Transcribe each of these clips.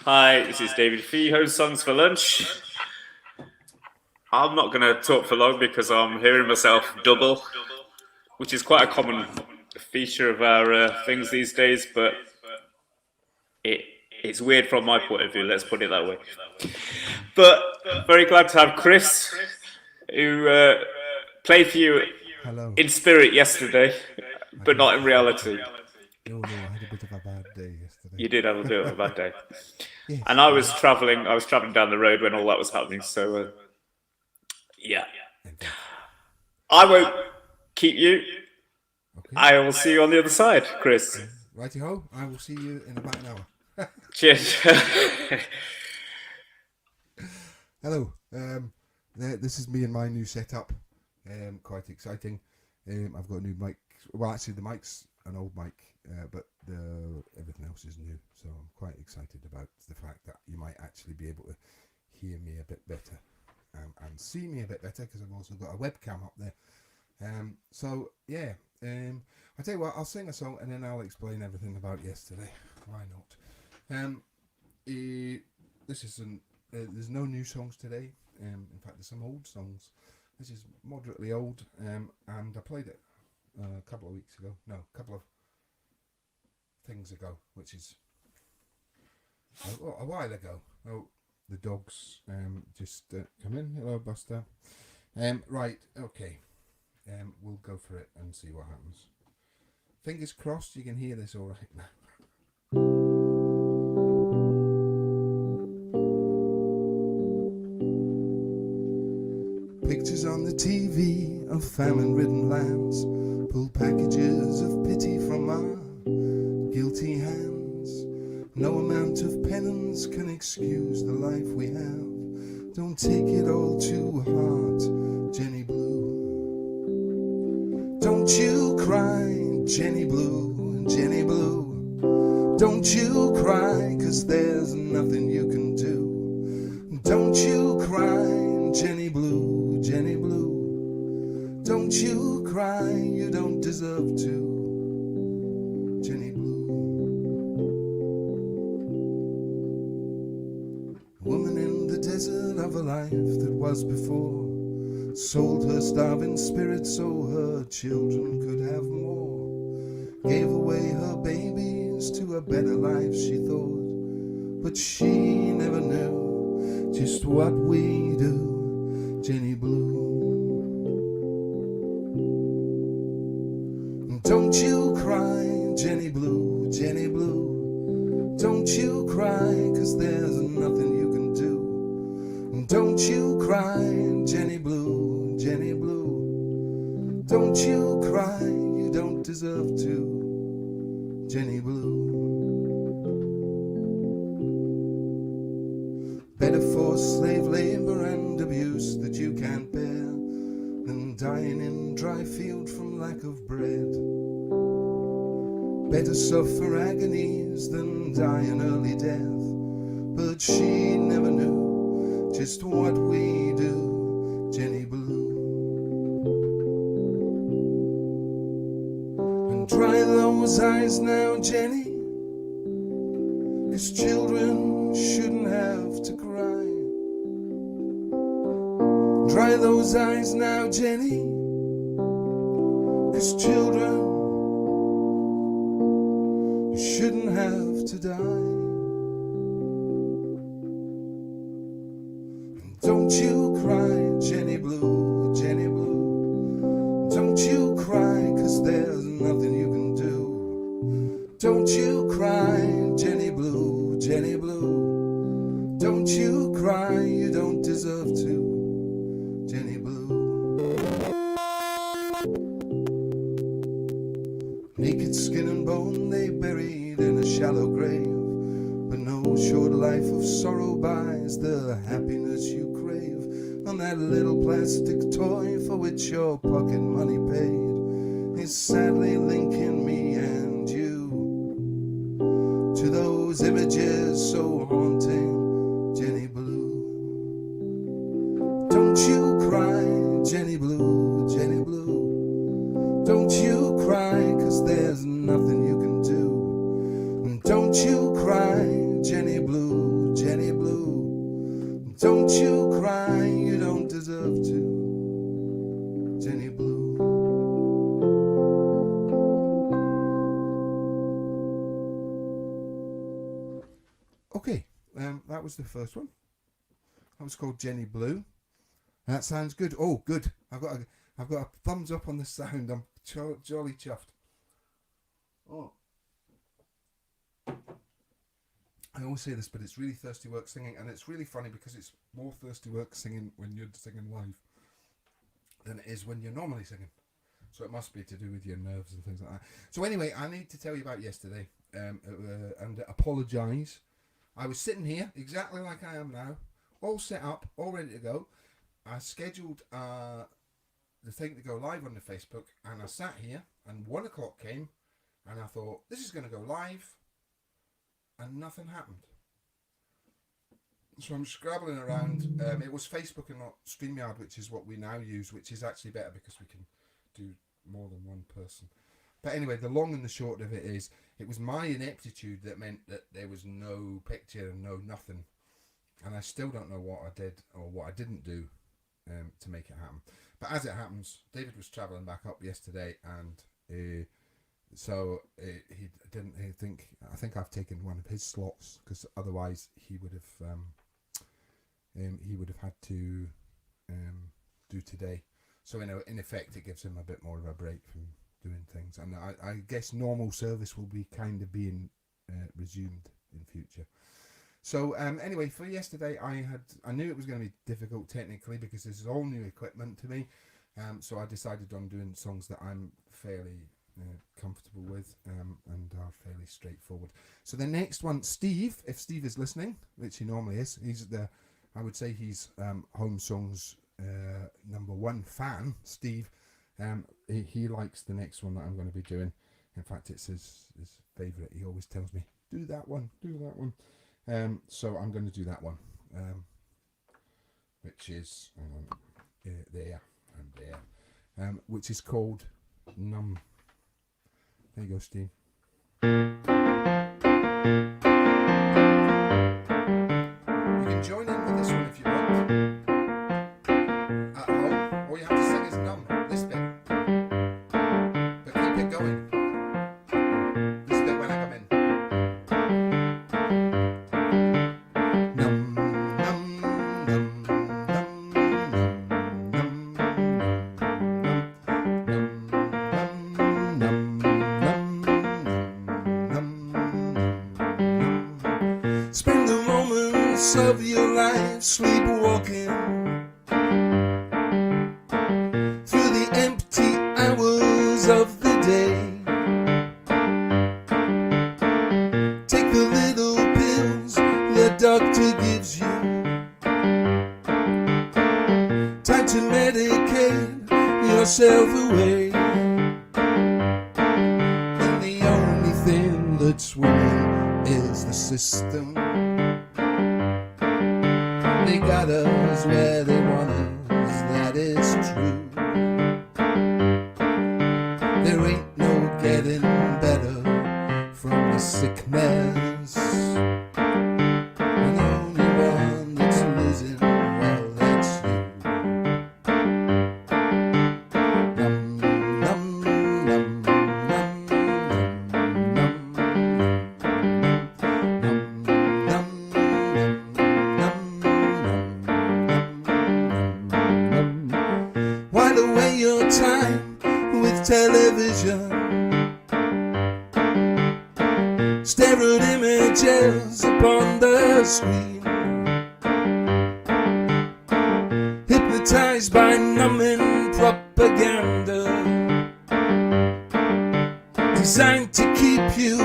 Hi, this is David Fee, HomeSongs4Lunch. I'm not going to talk for long because I'm hearing myself double, which is quite a common feature of our things these days, but it's weird from my point of view, let's put it that way. But very glad to have Chris, who played for you in spirit yesterday, but not in reality. No, I had a bit of a bad day yesterday. You did have a bit of a bad day. Yes. And I was travelling down the road when all that was happening, so yeah. I won't keep you. Okay. I will see you on the other side, Chris. Righty-ho, I will see you in about an hour. Cheers. Hello, this is me and my new setup. Quite exciting. I've got a new mic. Well, actually, the mic's an old mic, but everything else is new. So I'm quite excited about the fact that you might actually be able to hear me a bit better and see me a bit better, because I've also got a webcam up there. So yeah, I'll tell you what, I'll sing a song and then I'll explain everything about yesterday. Why not? This isn't. There's no new songs today. In fact, there's some old songs. This is moderately old, and I played it a couple of weeks ago. No, a couple of things ago, which is a while ago. Oh, the dogs just come in. Hello, Buster. Right, okay. We'll go for it and see what happens. Fingers crossed you can hear this all right now. Pictures on the TV of famine-ridden lands pull packages of pity from our guilty hands. No amount of penance can excuse the life we have. Don't take it all to heart, Jenny Blue. Don't you cry, Jenny Blue, Jenny Blue. Don't you cry, 'cause there's nothing you can do. Don't you cry, Jenny Blue, Jenny Blue. Don't you cry, you don't deserve to, Jenny Blue. Woman in the desert of a life that was before, sold her starving spirit so her children could have more. Gave away her babies to a better life, she thought, but she never knew just what we do, Jenny Blue. Don't you cry, Jenny Blue, Jenny Blue. Don't you cry, 'cause there's nothing you can do. Don't you cry, Jenny Blue, Jenny Blue. Don't you cry, you don't deserve to, Jenny Blue. Better for slave labor and abuse that you can't bear than dying in dry field from lack of bread. Better suffer agonies than die an early death, but she never knew just what we do, Jenny Blue. And dry those eyes now, Jenny, 'cause children shouldn't have to cry. Dry those eyes now, Jenny, 'cause children shouldn't have to die. Don't you cry, Jenny Blue, Jenny Blue. Don't you cry, 'cause there's nothing you can do. Don't you cry, Jenny Blue, Jenny Blue. Don't you cry, you don't deserve to, Jenny Blue. Naked skin and bone they buried in a shallow grave, but no short life of sorrow buys the happiness you crave. And that little plastic toy for which your pocket money paid is sadly linking me and you to those images so haunting, Jenny Blue. Don't you cry, Jenny Blue, Jenny Blue. Don't you cry, 'cause there's nothing you can do. Don't you cry, Jenny Blue, Okay, that was the first one. That was called Jenny Blue. That sounds good. Oh, good. I've got a thumbs up on the sound. I'm jolly chuffed. Oh. I always say this, but it's really thirsty work singing, and it's really funny because it's more thirsty work singing when you're singing live than it is when you're normally singing. So it must be to do with your nerves and things like that. So anyway, I need to tell you about yesterday and apologise. I was sitting here exactly like I am now, all set up, all ready to go. I scheduled the thing to go live on the Facebook, and I sat here, and 1 o'clock came, and I thought, this is going to go live, and nothing happened. So I'm scrabbling around. It was Facebook and not StreamYard, which is what we now use, which is actually better because we can do more than one person. But anyway, the long and the short of it is, it was my ineptitude that meant that there was no picture and no nothing. And I still don't know what I did or what I didn't do to make it happen. But as it happens, David was travelling back up yesterday, and so he didn't. I think I've taken one of his slots, because otherwise he would have had to do today. So in effect, it gives him a bit more of a break from doing things, and I guess normal service will be kind of being resumed in future. So anyway, for yesterday, I knew it was going to be difficult technically because this is all new equipment to me. So I decided on doing songs that I'm fairly comfortable with and are fairly straightforward. So the next one, Steve, if Steve is listening, which he normally is, I would say he's Home Songs #1 fan. Steve, he likes the next one that I'm going to be doing. In fact, it's his favourite. He always tells me, do that one. So I'm going to do that one, which is there and there, which is called Numb. There you go, Steve. You can join in with this one if you want. At home, all you have to sing is Numb, this bit. But keep it going. This bit when I come in. Numb, numb, numb, numb, numb, numb, numb, numb. Spend the moments of your life sleepwalking through the empty hours of the day. Take the little pills the doctor gives you. Time to medicate yourself away. And the only thing that's winning is the system. They got us where they want us, that is true. There ain't no getting better from the sickness. And the only one that's losing, well, that's you. Numb, numb, numb, numb, numb, numb. While away your time with television, stare at images upon the screen, hypnotized by numbing propaganda, designed to keep you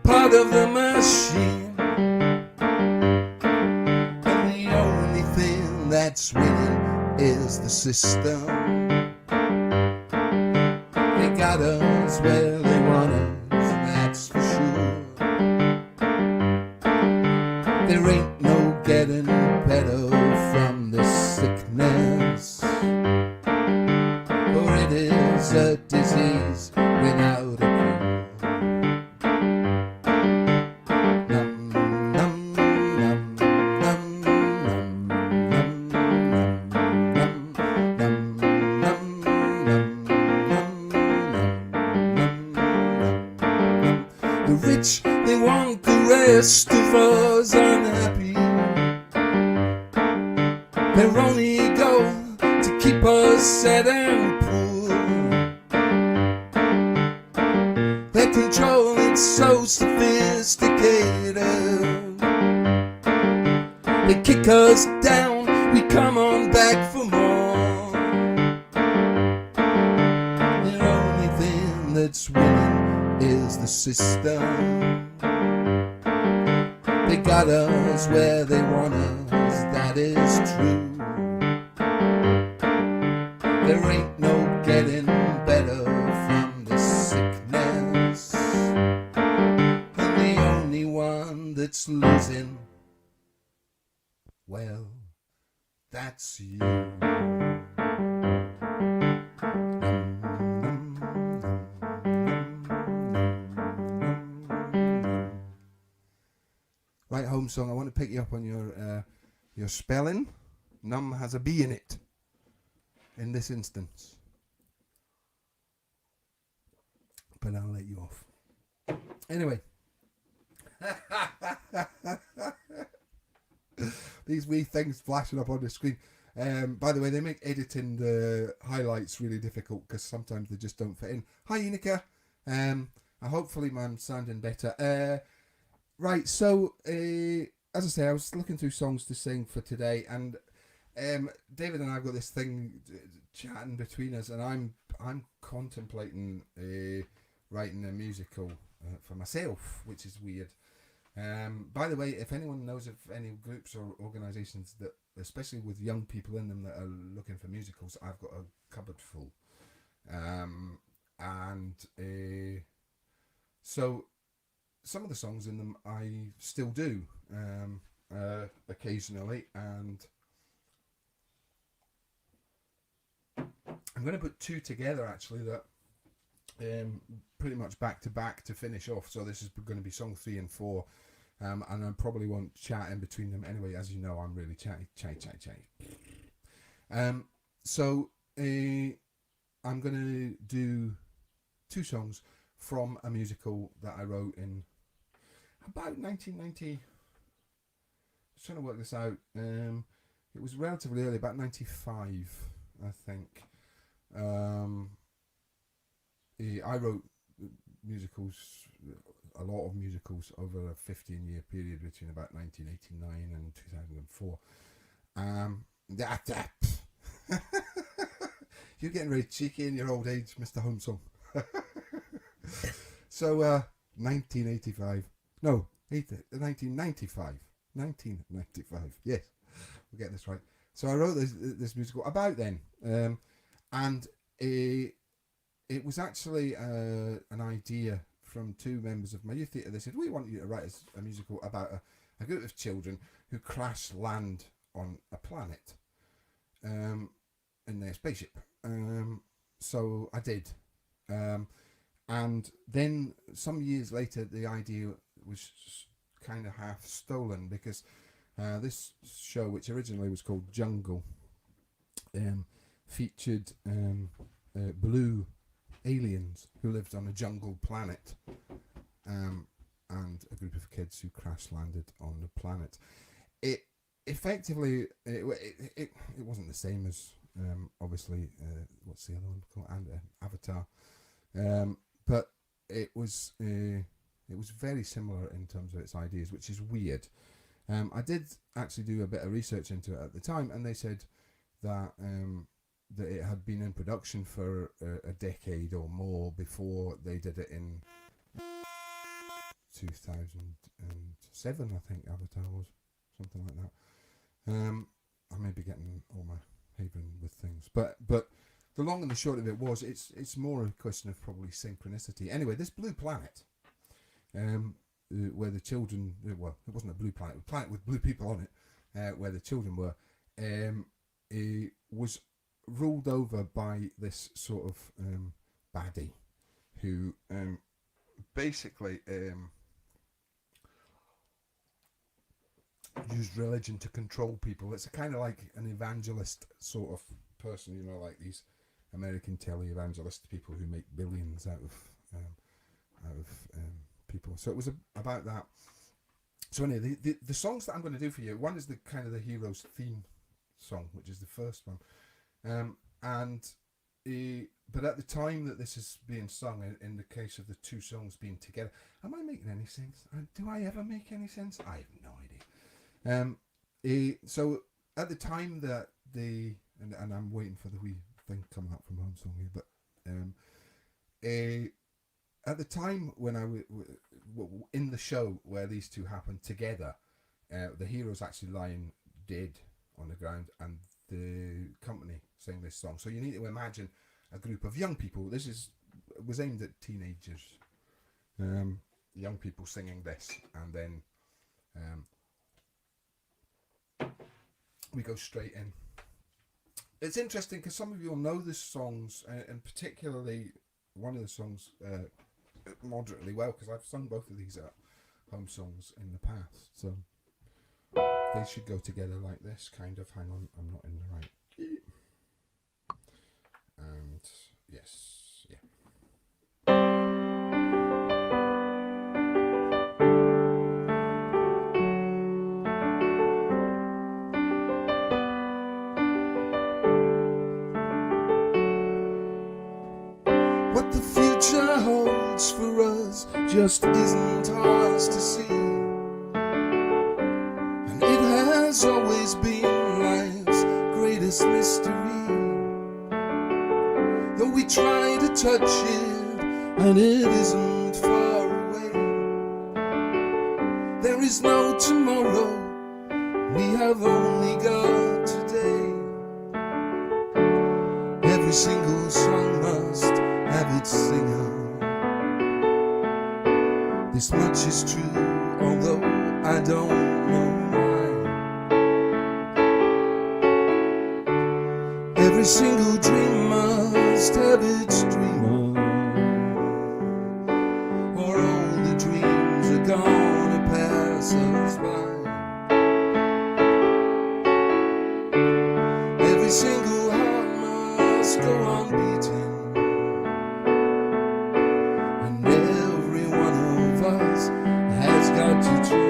part of the machine. And the only thing that's winning is the system. They got us where they want us, that's for sure. There ain't no getting better from this sickness, for it is a disease without a cure. Numb, numb, numb, numb, numb, numb, numb, numb, numb, numb, numb, numb. The rich, they want the rest of us unhappy. Their only goal to keep us sad and poor. Their control, it's so sophisticated. They kick us down, we come on back for more. The only thing that's winning is the system. They got us where they want us, that is true. There ain't no getting better from this sickness. And the only one that's losing, well, that's you. Right, home song. I want to pick you up on your spelling. Num has a B in it. In this instance, but I'll let you off. Anyway, these wee things flashing up on the screen. By the way, they make editing the highlights really difficult because sometimes they just don't fit in. Hi, Unica. Hopefully, I'm sounding better. Right, so as I say, I was looking through songs to sing for today, and David and I have got this thing chatting between us, and I'm contemplating writing a musical for myself, which is weird. By the way, if anyone knows of any groups or organisations that, especially with young people in them, that are looking for musicals, I've got a cupboard full. So some of the songs in them I still do occasionally, and I'm going to put two together actually that pretty much back to back to finish off. So this is going to be song 3 and 4, and I probably won't chat in between them anyway. As you know, I'm really chatty. So I'm going to do two songs from a musical that I wrote in about 1990. I was trying to work this out. It was relatively early, about 95, I think. I wrote musicals, a lot of musicals over a 15-year period between about 1989 and 2004. You're getting very cheeky in your old age, Mr. Homesong. So, 1985. No, 1995. 1995. Yes, we'll get this right. So I wrote this musical about then, and it was actually an idea from two members of my youth theatre. They said, we want you to write a musical about a group of children who crash land on a planet in their spaceship. So I did. And then some years later, the idea was kind of half stolen because this show, which originally was called Jungle, featured blue aliens who lived on a jungle planet, and a group of kids who crash landed on the planet. It effectively it wasn't the same as obviously what's the other one called, Avatar, but it was very similar in terms of its ideas, which is weird. I did actually do a bit of research into it at the time, and they said that that it had been in production for a decade or more before they did it in 2007, I think Avatar was, something like that. I may be getting all my haven with things, but the long and the short of it was, it's more a question of probably synchronicity. Anyway, this blue planet, where the children, well, it wasn't a blue planet, it was a planet with blue people on it, where the children were, it was ruled over by this sort of baddie who basically used religion to control people. It's a kind of like an evangelist sort of person, you know, like these American tele-evangelist people who make billions out of people. So it was about that. So anyway, the songs that I'm going to do for you, one is the kind of the hero's theme song, which is the first one, but at the time that this is being sung, in the case of the two songs being together, am I making any sense? Do I ever make any sense? I have no idea. So at the time that and I'm waiting for the wee thing coming up from HomeSong here, but at the time when I in the show where these two happened together, the hero's actually lying dead on the ground, and the company sing this song. So you need to imagine a group of young people. It was aimed at teenagers, young people singing this, and then we go straight in. It's interesting because some of you will know the songs, and particularly one of the songs moderately well, because I've sung both of these at Home Songs in the past. So they should go together like this, kind of. Hang on, I'm not in the right key. And yes, yeah. What the future holds for us just isn't ours to see, and it has always been life's greatest mystery. Though we try to touch it, and it isn't far away, there is no tomorrow, we have only got today. Every single song must have its singer. This much is true, although I don't know why. Every single dream must have its dreamer, or all the dreams are gonna pass us by. Every single heart must go on beating, and every one of us has got to try.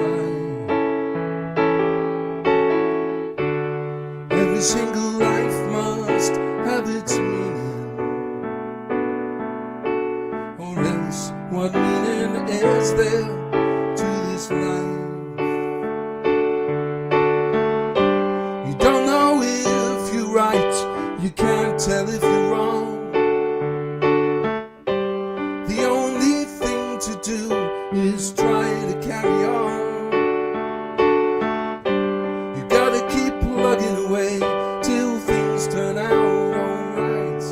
Every single life must have its meaning, or else what meaning is there to this life? You don't know if you're right, you can't tell if you're wrong. The only thing to do is try to carry on. You gotta keep plugging away till things turn out alright.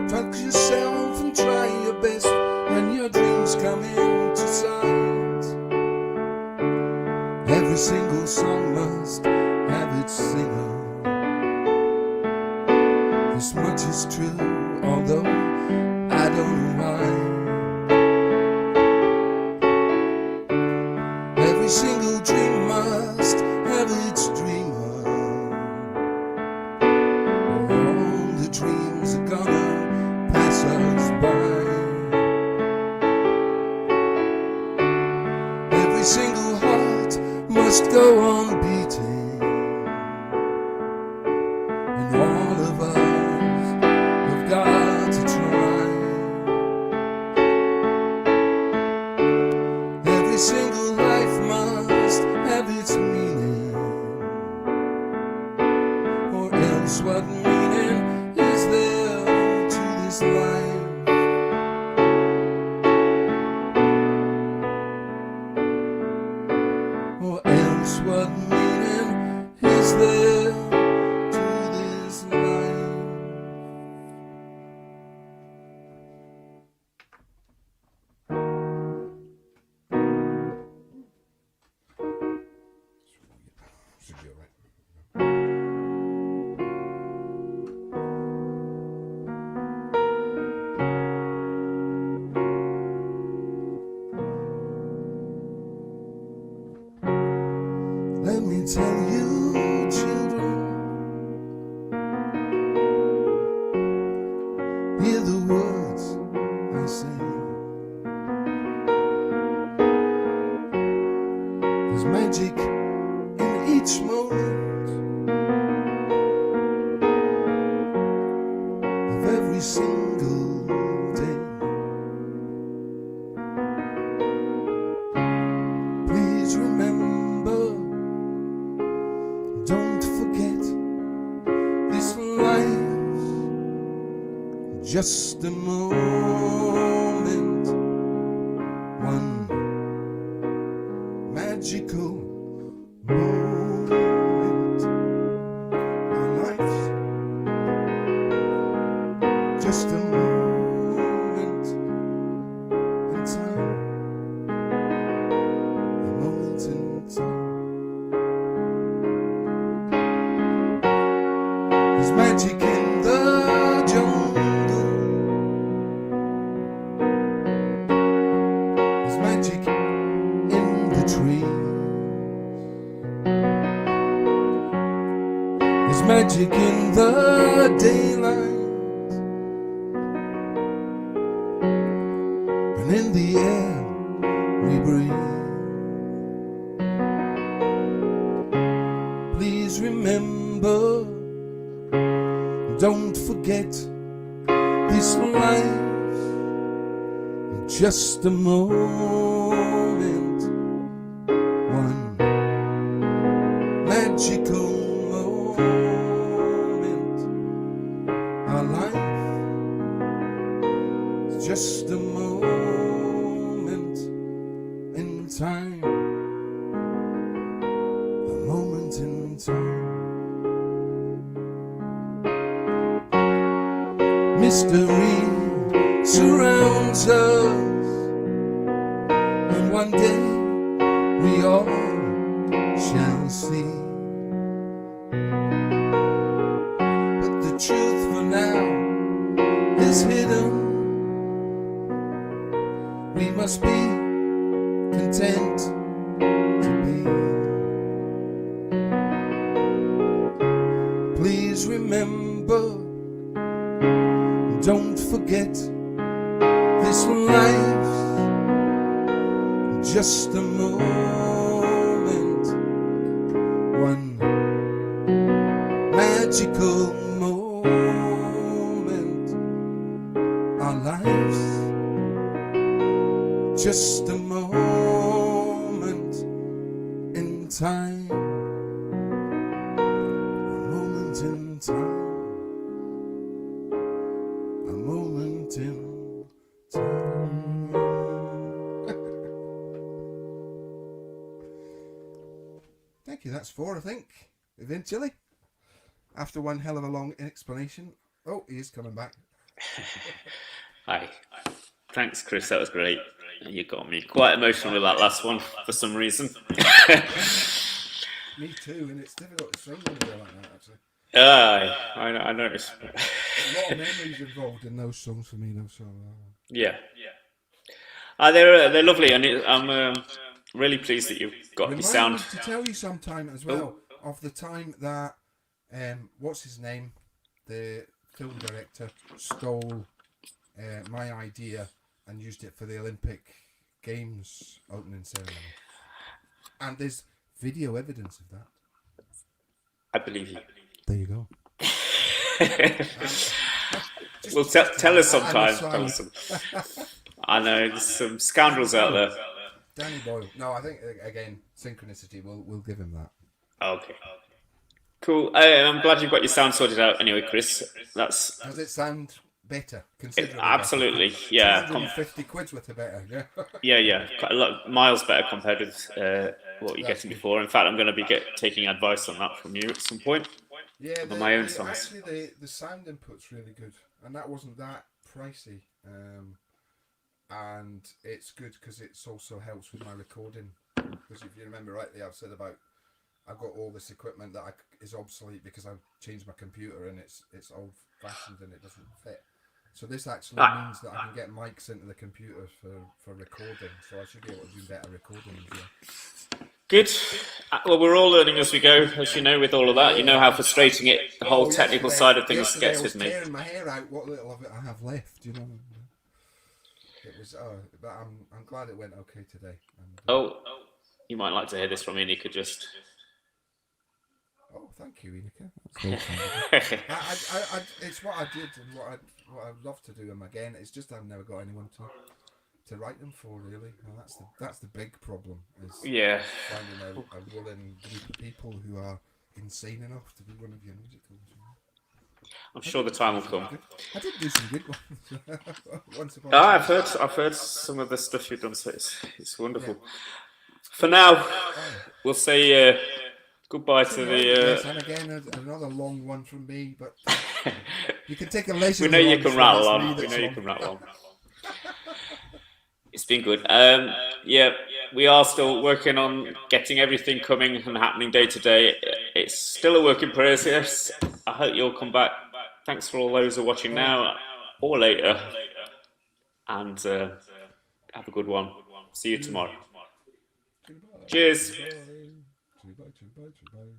Trust yourself and try your best, and your dreams come into sight. Every single song must have its singer. This much is true, although I don't know why. Every single dream must have its dreamer, or all the dreams are gonna pass us by. Every single heart must go on beating, and all of us have got to try. Every single life must have its meaning, or else what meaning is there to this life? Or else what meaning is there to this life? Should be alright. Let me tell you, children, hear the words I say. There's magic in each moment of every single day. Please remember, don't forget, this life's just a moment, one magical moment. Our life's just a moment in time, a moment in time. There's magic in the jungle, there's magic in the trees, there's magic in the daylight and in the air we breathe. Please remember, don't forget, this life's just a moment, one magical moment. Our life is just a moment in time, a moment in time. Mystery surrounds us, and one day we all shall see. But the truth for now is hidden. We must be content to be. Please remember, don't forget, this life's just a moment, one magical moment. Our life's just a moment in time, a moment in time. A moment in time. Thank you, that's 4, I think, eventually. After one hell of a long explanation. Oh, he is coming back. Hi. Thanks, Chris, that was great. You got me quite emotional with that last one for some reason. Me too, and it's difficult to sing when you're like that, actually. I noticed. A lot of memories involved in those songs for me, though. So yeah. They're lovely, and I'm really pleased that you got your sound. Remind me to tell you sometime as well of the time that what's his name, the film director, stole my idea and used it for the Olympic Games opening ceremony, and there's video evidence of that. I believe you. There you go. Well, tell us sometime. I know there's some scoundrels out there. Danny Boyle. No, I think again synchronicity. We'll give him that. Okay. Cool. I'm glad you've got your sound sorted out. Anyway, Chris, does it sound better? Absolutely. Better. Yeah. 250 quid's worth of better. Yeah. Quite a lot, miles better compared with what you're getting before. In fact, I'm going to be taking advice on that from you at some point. Yeah, on my own songs. Actually, the sound input's really good, and that wasn't that pricey. And it's good because it also helps with my recording. Because if you remember rightly, I've said about I've got all this equipment that is obsolete because I've changed my computer and it's old fashioned and it doesn't fit. So this actually means that I can get mics into the computer for recording. So I should be able to do better recording as well. Good. Well, we're all learning as we go, as you know, with all of that. You know how frustrating the whole technical side of things gets with me. I was tearing my hair out what little of it I have left, you know. It was, but I'm glad it went okay today. And, you might like to hear this from Inika just. Oh, thank you, Inika. It's what I did and what I'd love to do them again. It's just I've never got anyone to write them for, really. And that's the big problem, is finding a willing group of people who are insane enough to do one of your musicals. I'm sure the time will come. I did do some good ones. Once upon I've heard some of the stuff you've done, so it's wonderful. Yeah. For now, we'll say goodbye to the. Yes, and again another long one from me, but you can take a leisure. We know you can rattle on. We know you can rattle on. It's been good. Yeah, we are still working on getting everything coming and happening day to day. It's still a work in progress. I hope you'll come back. Thanks for all those who are watching now or later. And have a good one. See you tomorrow. Cheers. Goodbye.